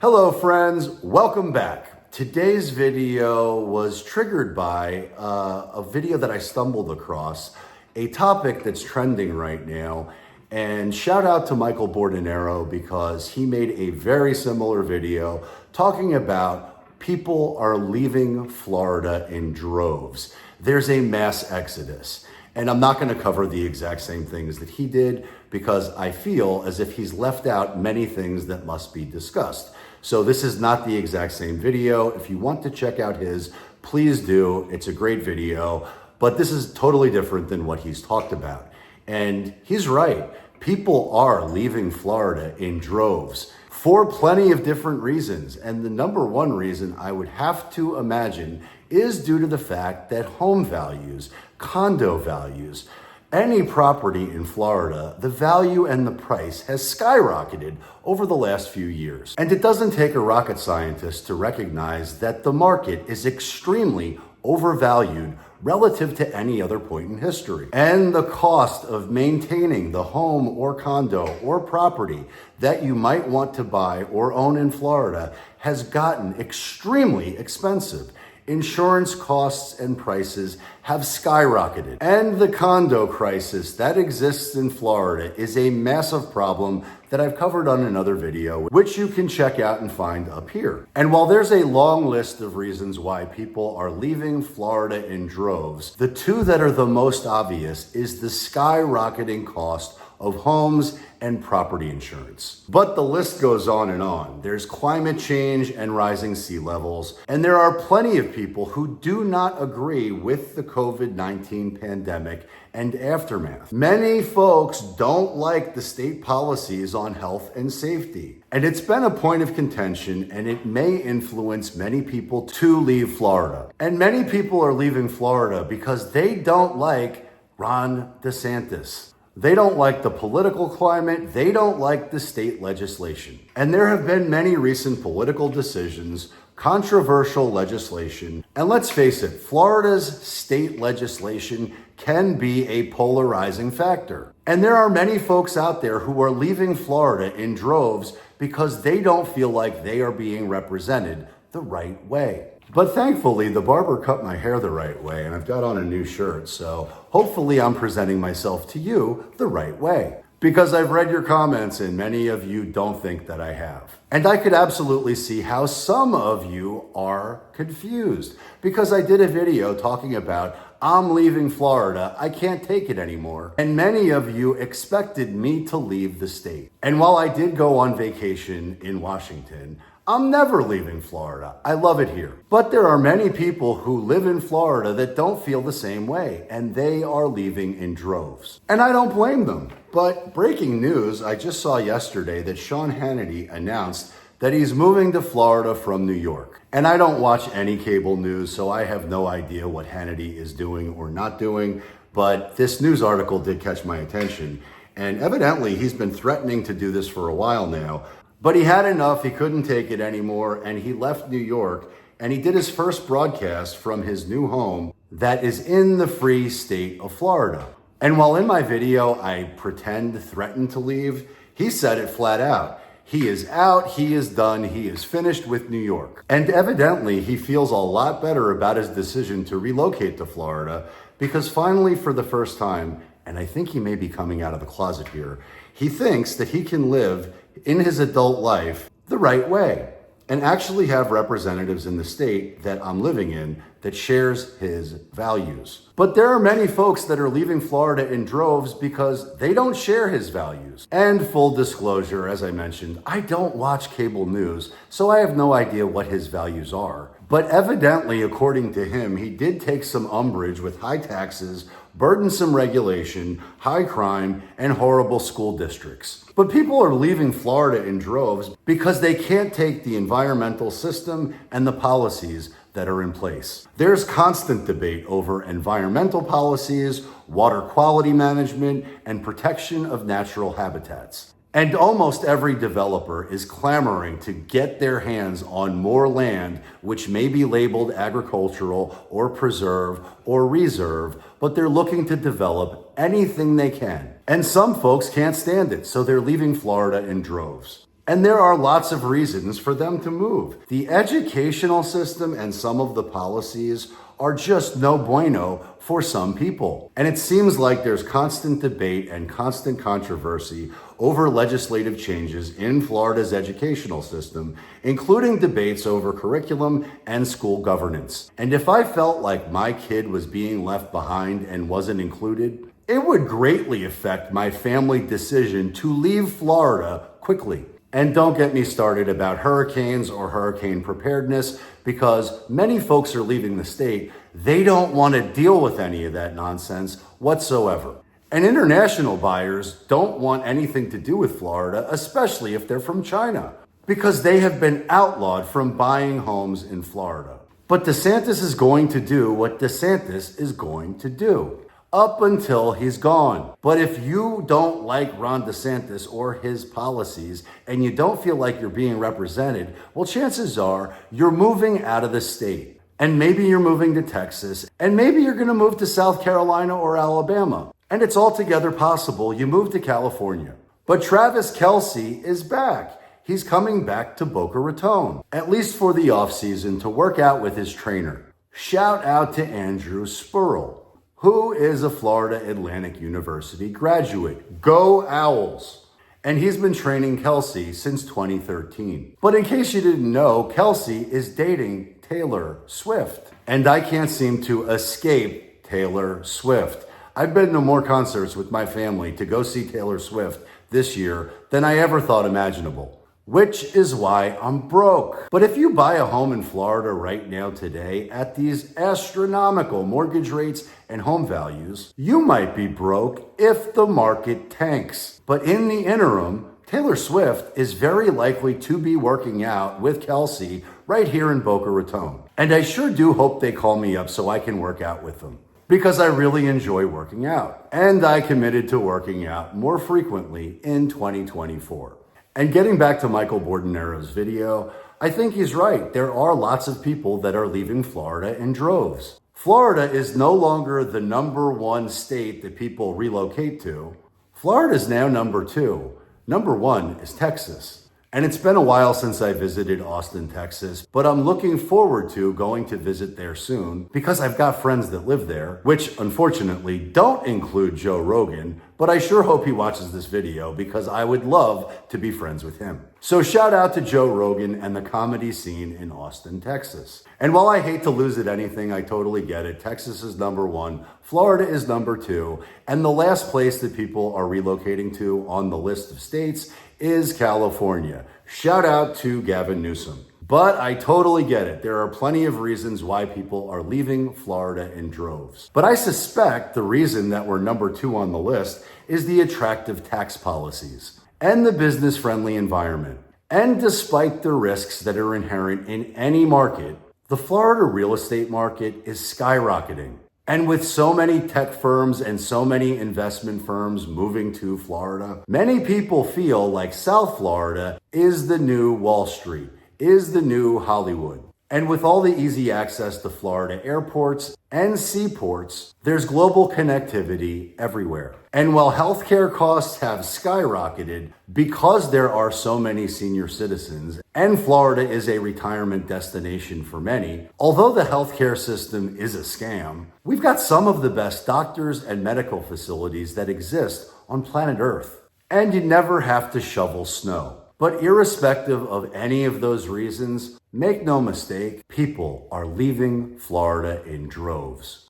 Hello friends, welcome back. Today's video was triggered by a video that I stumbled across, a topic that's trending right now, and shout out to Michael Bordenero because he made a very similar video talking about people are leaving Florida in droves. There's a mass exodus. And I'm not going to cover the exact same things that he did because I feel as if he's left out many things that must be discussed. So this is not the exact same video. If you want to check out his, please do. It's a great video, but this is totally different than what he's talked about. And he's right. People are leaving Florida in droves for plenty of different reasons. And the number one reason I would have to imagine is due to the fact that home values, condo values, any property in Florida, the value and the price has skyrocketed over the last few years. And it doesn't take a rocket scientist to recognize that the market is extremely overvalued relative to any other point in history. And the cost of maintaining the home or condo or property that you might want to buy or own in Florida has gotten extremely expensive. Insurance costs and prices have skyrocketed. And the condo crisis that exists in Florida is a massive problem that I've covered on another video, which you can check out and find up here. And while there's a long list of reasons why people are leaving Florida in droves, the two that are the most obvious is the skyrocketing cost of homes and property insurance. But the list goes on and on. There's climate change and rising sea levels, and there are plenty of people who do not agree with the COVID-19 pandemic and aftermath. Many folks don't like the state policies on health and safety, and it's been a point of contention, and it may influence many people to leave Florida. And many people are leaving Florida because they don't like Ron DeSantis. They don't like the political climate. They don't like the state legislation. And there have been many recent political decisions, controversial legislation. And let's face it, Florida's state legislation can be a polarizing factor. And there are many folks out there who are leaving Florida in droves because they don't feel like they are being represented the right way. But thankfully, the barber cut my hair the right way, and I've got on a new shirt, so hopefully I'm presenting myself to you the right way. Because I've read your comments, and many of you don't think that I have. And I could absolutely see how some of you are confused. Because I did a video talking about, I'm leaving Florida, I can't take it anymore. And many of you expected me to leave the state. And while I did go on vacation in Washington, I'm never leaving Florida. I love it here. But there are many people who live in Florida that don't feel the same way, and they are leaving in droves. And I don't blame them. But breaking news, I just saw yesterday that Sean Hannity announced that he's moving to Florida from New York. And I don't watch any cable news, so I have no idea what Hannity is doing or not doing. But this news article did catch my attention. And evidently, he's been threatening to do this for a while now. But he had enough, he couldn't take it anymore, and he left New York, and he did his first broadcast from his new home that is in the free state of Florida. And while in my video I threatened to leave, he said it flat out. He is out, he is done, he is finished with New York. And evidently he feels a lot better about his decision to relocate to Florida because finally for the first time, and I think he may be coming out of the closet here, he thinks that he can live in his adult life the right way and actually have representatives in the state that I'm living in that shares his values. But there are many folks that are leaving Florida in droves because they don't share his values. And full disclosure, as I mentioned, I don't watch cable news, so I have no idea what his values are. But evidently, according to him, he did take some umbrage with high taxes, burdensome regulation, high crime, and horrible school districts. But people are leaving Florida in droves because they can't take the environmental system and the policies that are in place. There's constant debate over environmental policies, water quality management, and protection of natural habitats. And almost every developer is clamoring to get their hands on more land, which may be labeled agricultural or preserve or reserve, but they're looking to develop anything they can. And some folks can't stand it, so they're leaving Florida in droves. And there are lots of reasons for them to move. The educational system and some of the policies are just no bueno for some people. And it seems like there's constant debate and constant controversy over legislative changes in Florida's educational system, including debates over curriculum and school governance. And if I felt like my kid was being left behind and wasn't included, it would greatly affect my family decision to leave Florida quickly. And don't get me started about hurricanes or hurricane preparedness, because many folks are leaving the state. They don't want to deal with any of that nonsense whatsoever. And international buyers don't want anything to do with Florida, especially if they're from China, because they have been outlawed from buying homes in Florida. But DeSantis is going to do what DeSantis is going to do, up until he's gone. But if you don't like Ron DeSantis or his policies and you don't feel like you're being represented, well, chances are you're moving out of the state. And maybe you're moving to Texas, and maybe you're going to move to South Carolina or Alabama. And it's altogether possible you move to California. But Travis Kelce is back. He's coming back to Boca Raton, at least for the offseason, to work out with his trainer. Shout out to Andrew Spurl, who is a Florida Atlantic University graduate. Go Owls! And he's been training Kelce since 2013. But in case you didn't know, Kelce is dating Taylor Swift. And I can't seem to escape Taylor Swift. I've been to more concerts with my family to go see Taylor Swift this year than I ever thought imaginable, which is why I'm broke. But if you buy a home in Florida right now today at these astronomical mortgage rates and home values, you might be broke if the market tanks. But in the interim, Taylor Swift is very likely to be working out with Kelce right here in Boca Raton. And I sure do hope they call me up so I can work out with them, because I really enjoy working out. And I committed to working out more frequently in 2024. And getting back to Michael Bordenero's video, I think he's right. There are lots of people that are leaving Florida in droves. Florida is no longer the number one state that people relocate to. Florida is now number two. Number one is Texas. And it's been a while since I visited Austin, Texas, but I'm looking forward to going to visit there soon because I've got friends that live there, which unfortunately don't include Joe Rogan, but I sure hope he watches this video because I would love to be friends with him. So shout out to Joe Rogan and the comedy scene in Austin, Texas. And while I hate to lose at anything, I totally get it. Texas is number one, Florida is number two, and the last place that people are relocating to on the list of states is California. Shout out to Gavin Newsom. But I totally get it. There are plenty of reasons why people are leaving Florida in droves. But I suspect the reason that we're number two on the list is the attractive tax policies and the business-friendly environment. And despite the risks that are inherent in any market, the Florida real estate market is skyrocketing. And with so many tech firms and so many investment firms moving to Florida, many people feel like South Florida is the new Wall Street, is the new Hollywood. And with all the easy access to Florida airports and seaports, there's global connectivity everywhere. And while healthcare costs have skyrocketed because there are so many senior citizens, and Florida is a retirement destination for many, although the healthcare system is a scam, we've got some of the best doctors and medical facilities that exist on planet Earth. And you never have to shovel snow. But irrespective of any of those reasons, make no mistake, people are leaving Florida in droves.